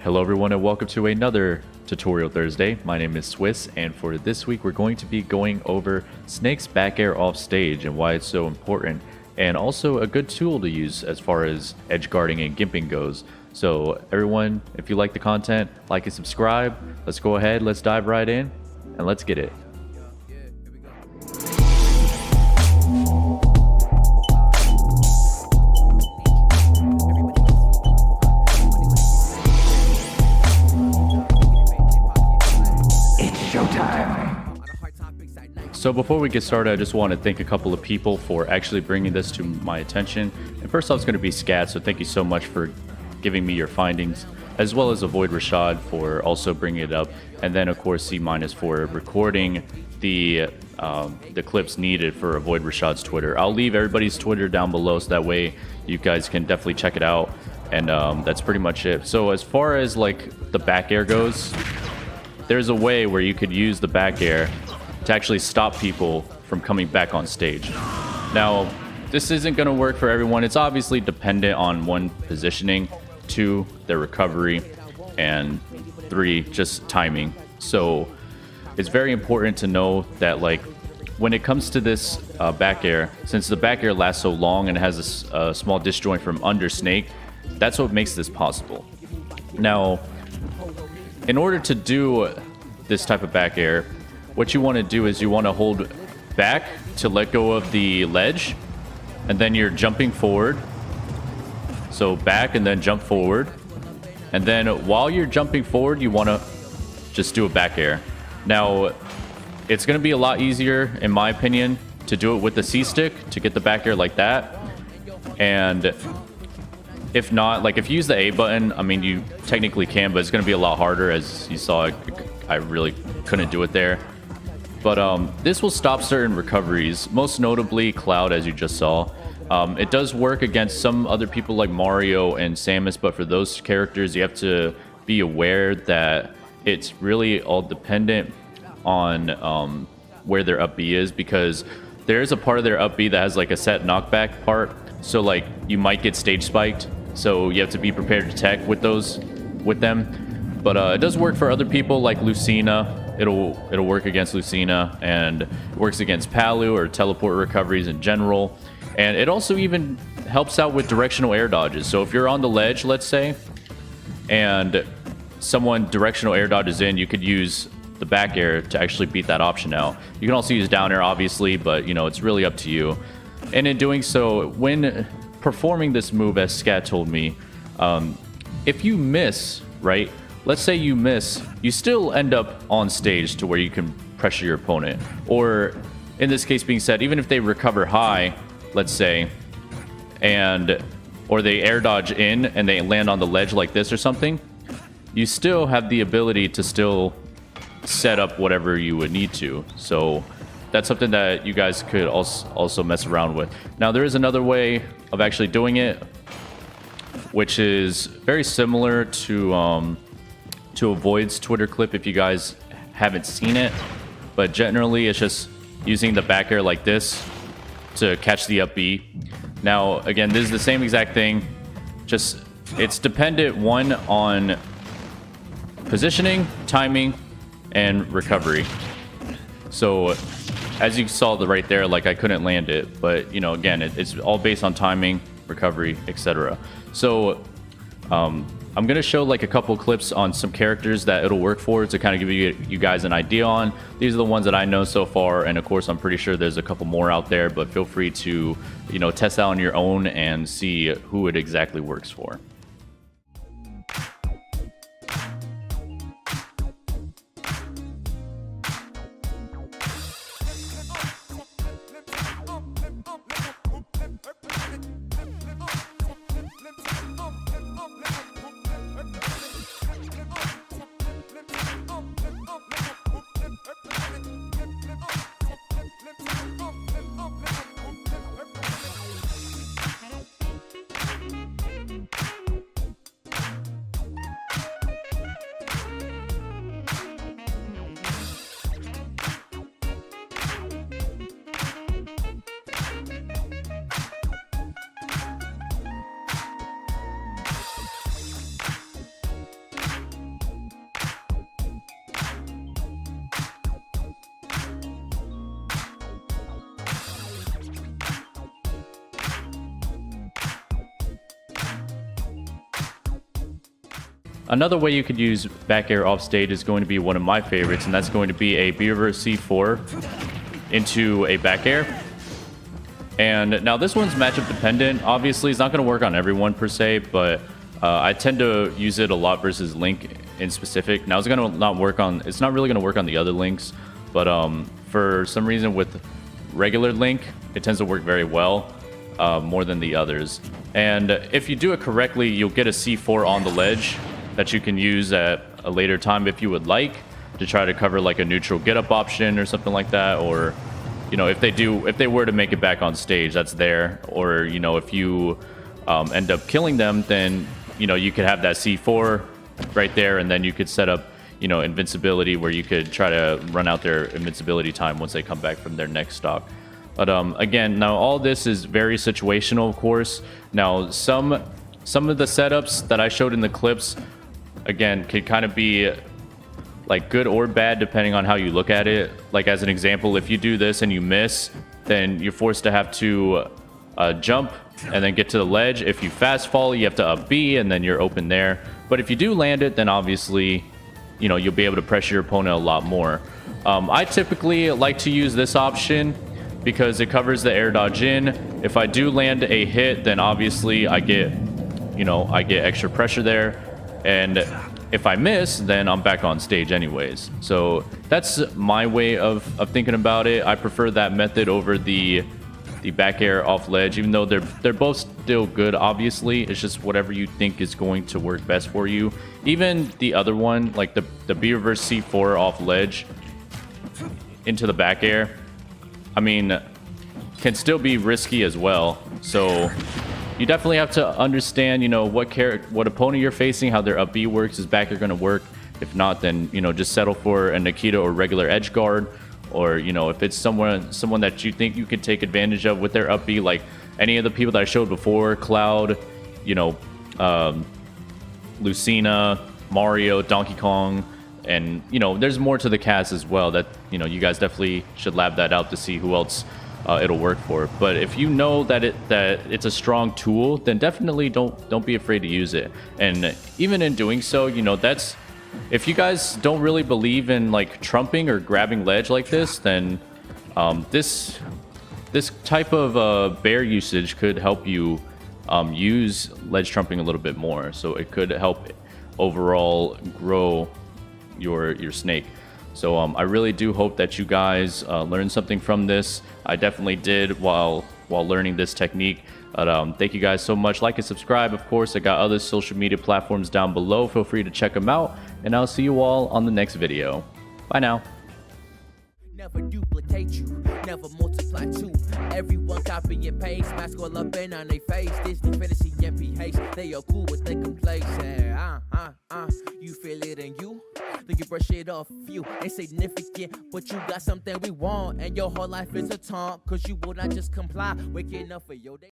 Hello everyone and welcome to another Tutorial Thursday. My name is Swiss, and for this week we're going to be going over Snake's back air off stage and why it's so important, and also a good tool to use as far as edge guarding and gimping goes. So everyone, if you like the content, like and subscribe. Let's go ahead, let's dive right in, and let's get it. So before we get started, I just want to thank a couple of people for actually bringing this to my attention. And first off, it's going to be Scat, so thank you so much for giving me your findings, as well as Avoid Rashad for also bringing it up, and then of course C- for recording the clips needed for Avoid Rashad's Twitter. I'll leave everybody's Twitter down below so that way you guys can definitely check it out, and that's pretty much it. So as far as like the back air goes, there's a way where you could use the back air to actually stop people from coming back on stage. Now, this isn't going to work for everyone. It's obviously dependent on one, positioning, two, their recovery, and three, just timing. So it's very important to know that like when it comes to this back air, since the back air lasts so long and has a small disjoint from under Snake, that's what makes this possible. Now, in order to do this type of back air, what you want to do is you want to hold back to let go of the ledge, and then you're jumping forward. So back and then jump forward. And then while you're jumping forward, you want to just do a back air. Now, it's going to be a lot easier, in my opinion, to do it with the C-stick to get the back air like that. And if not, like if you use the A button, I mean, you technically can, but it's going to be a lot harder. As you saw, I really couldn't do it there. But this will stop certain recoveries, most notably Cloud, as you just saw. It does work against some other people like Mario and Samus, but for those characters, you have to be aware that it's really all dependent on where their up B is, because there is a part of their up B that has like a set knockback part. So like you might get stage spiked, so you have to be prepared to tech with them. But it does work for other people like Lucina. It'll work against Lucina, and it works against Palu or teleport recoveries in general. And it also even helps out with directional air dodges. So if you're on the ledge, let's say, and someone directional air dodges in, you could use the back air to actually beat that option out. You can also use down air, obviously, but you know, it's really up to you. And in doing so, when performing this move, as Scat told me, if you miss, right? Let's say you miss, you still end up on stage to where you can pressure your opponent. Or in this case being said, even if they recover high, let's say, or they air dodge in and they land on the ledge like this or something, you still have the ability to still set up whatever you would need to. So that's something that you guys could also mess around with. Now, there is another way of actually doing it, which is very similar to Avoid's Twitter clip if you guys haven't seen it. But generally, it's just using the back air like this to catch the up B. Now, again, this is the same exact thing. Just, it's dependent, one, on positioning, timing, and recovery. So, as you saw right there, like I couldn't land it. But, you know, again, it's all based on timing, recovery, etc. So, I'm going to show like a couple clips on some characters that it'll work for to kind of give you guys an idea on. These are the ones that I know so far, and of course I'm pretty sure there's a couple more out there, but feel free to, you know, test out on your own and see who it exactly works for. Another way you could use back air off stage is going to be one of my favorites, and that's going to be a B reverse C4 into a back air. And now this one's matchup dependent. Obviously, it's not going to work on everyone per se, but I tend to use it a lot versus Link in specific. Now it's going to not work on. It's not really going to work on the other Links, but for some reason with regular Link, it tends to work very well, more than the others. And if you do it correctly, you'll get a C4 on the ledge that you can use at a later time if you would like, to try to cover like a neutral get up option or something like that. Or, you know, if they were to make it back on stage, that's there. Or, you know, if you end up killing them, then, you know, you could have that C4 right there, and then you could set up, you know, invincibility, where you could try to run out their invincibility time once they come back from their next stock. But again, now all this is very situational, of course. Now some of the setups that I showed in the clips, again, could kind of be like good or bad depending on how you look at it. Like as an example, if you do this and you miss, then you're forced to have to jump and then get to the ledge. If you fast fall, you have to up B and then you're open there. But if you do land it, then obviously, you know, you'll be able to pressure your opponent a lot more. I typically like to use this option because it covers the air dodge in. If I do land a hit, then obviously I get extra pressure there. And if I miss, then I'm back on stage anyways. So that's my way of thinking about it. I prefer that method over the back air off ledge, even though they're both still good. Obviously, it's just whatever you think is going to work best for you. Even the other one, like the B reverse C4 off ledge into the back air, I mean, can still be risky as well. So you definitely have to understand, you know, what opponent you're facing, how their up B works. Is back air going to work? If not, then, you know, just settle for a Nikita or regular edge guard. Or, you know, if it's someone that you think you can take advantage of with their up B, like any of the people that I showed before, Cloud, you know, Lucina, Mario, Donkey Kong, and, you know, there's more to the cast as well that, you know, you guys definitely should lab that out to see who else it'll work for. But if you know that it's a strong tool, then definitely don't be afraid to use it. And even in doing so, you know, that's, if you guys don't really believe in like trumping or grabbing ledge like this, then this type of bear usage could help you use ledge trumping a little bit more. So it could help overall grow your snake. So I really do hope that you guys learned something from this. I definitely did while learning this technique. But thank you guys so much. Like and subscribe. Of course, I got other social media platforms down below. Feel free to check them out. And I'll see you all on the next video. Bye now. Never duplicate you, never multiply two. Everyone copy and paste, mask all up in on their face. Disney fantasy MPH, they are cool with their complacent. You feel it in you, then you brush it off you. Insignificant, but you got something we want, and your whole life is a taunt, cause you will not just comply. Waking up for your day.